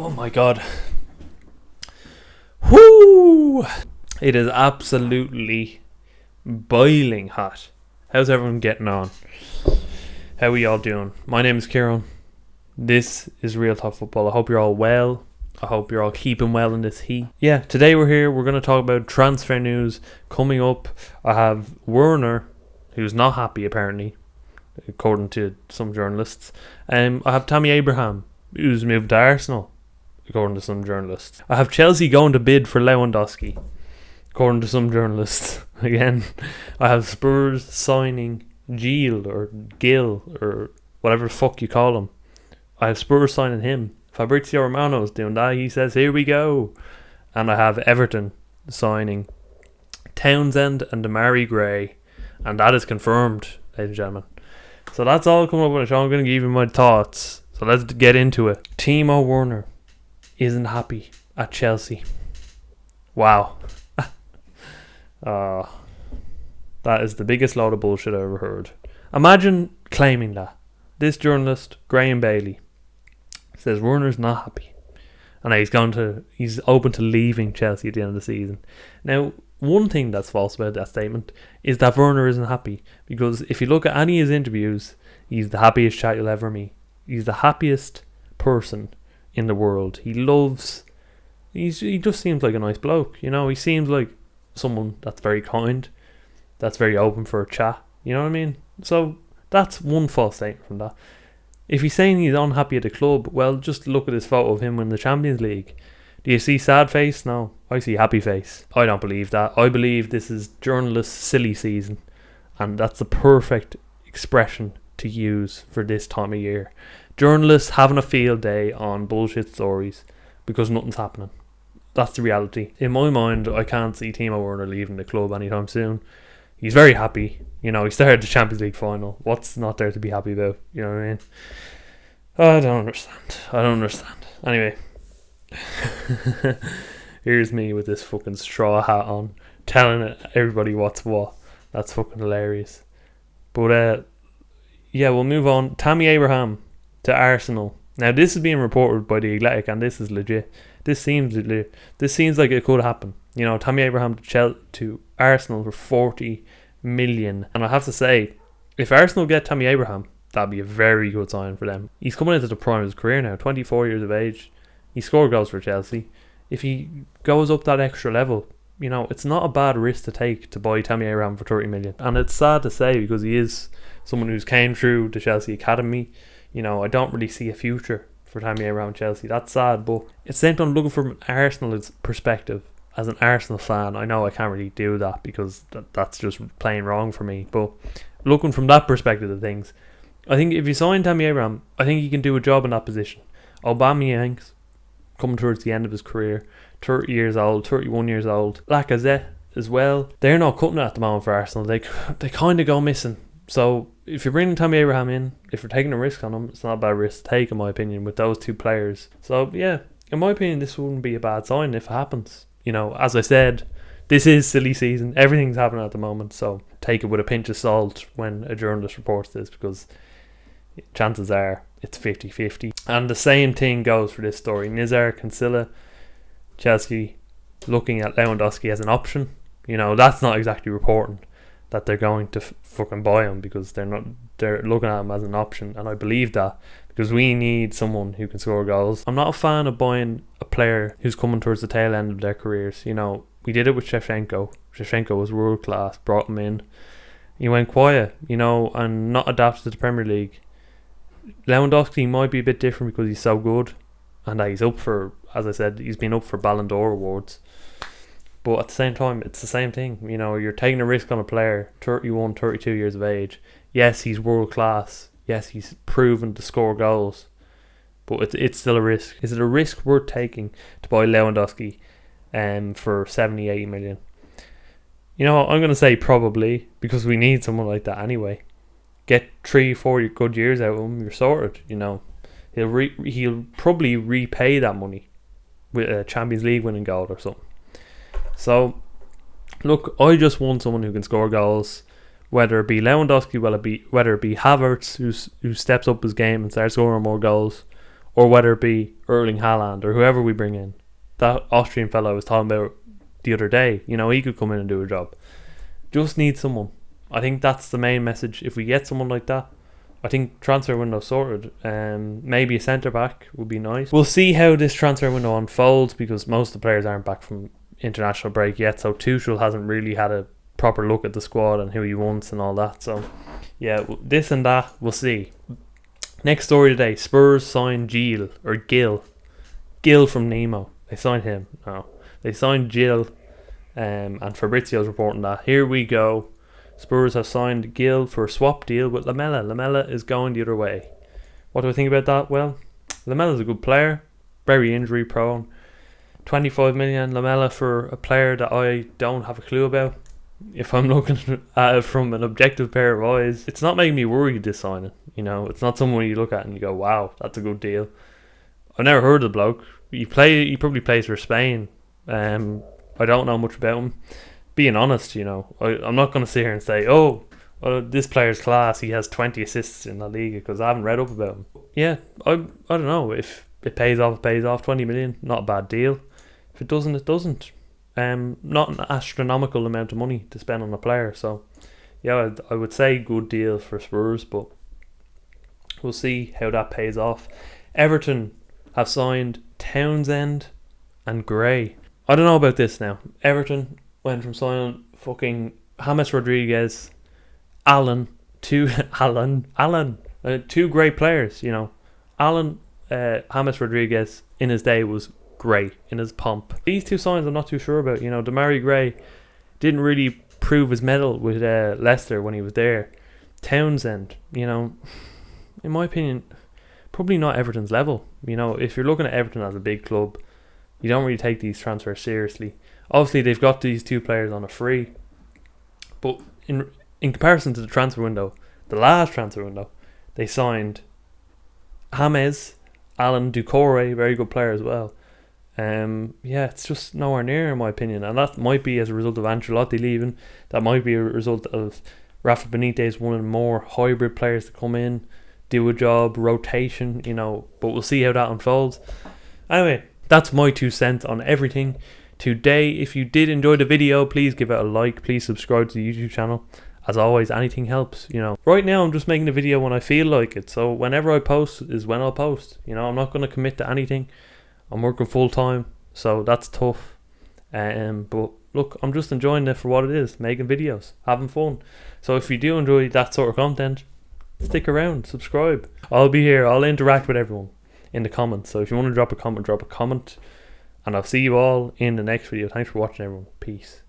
Oh my god. Whoo! It is absolutely boiling hot. How's everyone getting on? How are y'all doing? My name is Kieran. This is Real Talk Football. I hope you're all well. I hope you're all keeping well in this heat. Yeah, today we're here. We're going to talk about transfer news coming up. I have Werner, who's not happy apparently, according to some journalists. I have Tammy Abraham, who's moved to Arsenal, according to some journalists. I have Chelsea going to bid for Lewandoski, according to some journalists. Again, I have Spurs signing Gil or whatever the fuck you call him. I have Spurs signing him. Fabrizio Romano's doing that. He says, here we go. And I have Everton signing Townsend and Damari Gray. And that is confirmed, ladies and gentlemen. So that's all coming up on the show. I'm going to give you my thoughts. So let's get into it. Timo Werner isn't happy at Chelsea. Wow. That is the biggest load of bullshit I've ever heard. Imagine claiming that. This journalist, Graham Bailey, says Werner's not happy. And he's open to leaving Chelsea at the end of the season. Now, one thing that's false about that statement is that Werner isn't happy. Because if you look at any of his interviews, he's the happiest chat you'll ever meet. He's the happiest person in the world. He just seems like a nice bloke. You know, he seems like someone that's very kind, that's very open for a chat. You know what I mean? So that's one false statement from that. If he's saying he's unhappy at the club, well, just look at his photo of him in the Champions League. Do you see sad face? No, I see happy face. I don't believe that. I believe this is journalist silly season, and that's the perfect expression to use for this time of year. Journalists having a field day on bullshit stories because nothing's happening. That's the reality. In my mind, I can't see Timo Werner leaving the club anytime soon. He's very happy. You know, he started the Champions League final. What's not there to be happy about? You know what I mean? I don't understand. Anyway. Here's me with this fucking straw hat on, telling everybody what's what. That's fucking hilarious. But, yeah, we'll move on. Tammy Abraham to Arsenal. Now, this is being reported by The Athletic, and this is legit. This seems legit. This seems like it could happen. You know, Tammy Abraham to Arsenal for 40 million. And I have to say, if Arsenal get Tammy Abraham, that'd be a very good sign for them. He's coming into the prime of his career now, 24 years of age. He scored goals for Chelsea. If he goes up that extra level, you know, it's not a bad risk to take to buy Tammy Abraham for 30 million. And it's sad to say because he is someone who's came through the Chelsea Academy. You know, I don't really see a future for Tammy Abraham Chelsea. That's sad, but it's the same time looking from Arsenal's perspective. As an Arsenal fan, I know I can't really do that because that's just plain wrong for me. But looking from that perspective of things, I think if you sign Tammy Abraham, I think he can do a job in that position. Aubameyang's coming towards the end of his career, 30 years old, 31 years old. Lacazette as well. They're not cutting it at the moment for Arsenal. They kind of go missing. So if you're bringing Tammy Abraham in, if you're taking a risk on him, it's not a bad risk to take in my opinion with those two players. So yeah, in my opinion, this wouldn't be a bad sign if it happens. You know, as I said, this is silly season. Everything's happening at the moment, so take it with a pinch of salt when a journalist reports this because chances are it's 50-50. And the same thing goes for this story. Nizar Cancilla, Chelsea looking at Lewandoski as an option. You know, that's not exactly reporting that they're going to fucking buy him because they're looking at him as an option, and I believe that because we need someone who can score goals. I'm not a fan of buying a player who's coming towards the tail end of their careers. You know, we did it with Shevchenko. Shevchenko was world class, brought him in. He went quiet, you know, and not adapted to the Premier League. Lewandoski might be a bit different because he's so good and that he's up for, as I said, he's been up for Ballon d'Or awards. But at the same time, it's the same thing. You know, you're taking a risk on a player, 31, 32 years of age. Yes, he's world class. Yes, he's proven to score goals. But it's still a risk. Is it a risk worth taking to buy Lewandoski for 70, 80 million? You know, I'm going to say probably because we need someone like that anyway. Get 3-4 good years out of him, you're sorted. You know, he'll probably repay that money with a Champions League winning goal or something. So, look, I just want someone who can score goals, whether it be Lewandoski, whether it be Havertz, who steps up his game and starts scoring more goals, or whether it be Erling Haaland or whoever we bring in. That Austrian fellow I was talking about the other day, you know, he could come in and do a job. Just need someone. I think that's the main message. If we get someone like that, I think transfer window sorted. Maybe a centre back would be nice. We'll see how this transfer window unfolds, because most of the players aren't back from international break yet, so Tuchel hasn't really had a proper look at the squad and who he wants and all that. So yeah, this and that, we'll see. Next story today: Spurs signed Gil from Nemo. They signed him. No, they signed Gil, and Fabrizio's reporting that. Here we go. Spurs have signed Gil for a swap deal with Lamela. Lamela is going the other way. What do I think about that? Well, Lamela's a good player, very injury prone. 25 million Lamela for a player that I don't have a clue about. If I'm looking at it from an objective pair of eyes, it's not making me worried, this signing. You know, it's not someone you look at and you go, wow, that's a good deal. I've never heard of the bloke. He probably plays for Spain. I don't know much about him. Being honest, you know, I'm not going to sit here and say, oh, this player's class, he has 20 assists in La Liga, because I haven't read up about him. Yeah, I don't know. If it pays off, it pays off. 20 million, not a bad deal. If it doesn't, it doesn't. Not an astronomical amount of money to spend on a player. So, yeah, I would say good deal for Spurs, but we'll see how that pays off. Everton have signed Townsend and Gray. I don't know about this now. Everton went from signing fucking James Rodriguez, Allen, two great players, you know. James Rodriguez in his day was great, in his pomp. These two signs I'm not too sure about. You know, Demarai Gray didn't really prove his mettle with Leicester when he was there. Townsend, you know, in my opinion, probably not Everton's level. You know, if you're looking at Everton as a big club, you don't really take these transfers seriously. Obviously, they've got these two players on a free, but in comparison to the transfer window, the last transfer window, they signed James, Alan Doucouré, very good player as well. Yeah, it's just nowhere near, in my opinion, and that might be as a result of Ancelotti leaving. That might be a result of Rafa Benitez wanting more hybrid players to come in, do a job, rotation, you know. But we'll see how that unfolds. Anyway, that's my 2 cents on everything today. If you did enjoy the video, please give it a like. Please subscribe to the YouTube channel. As always, anything helps, you know. Right now, I'm just making a video when I feel like it. So whenever I post is when I'll post. You know, I'm not going to commit to anything. I'm working full time, so that's tough. But look, I'm just enjoying it for what it is, making videos, having fun. So if you do enjoy that sort of content, stick around, subscribe. I'll be here. I'll interact with everyone in the comments. So if you want to drop a comment, and I'll see you all in the next video. Thanks for watching, everyone. Peace.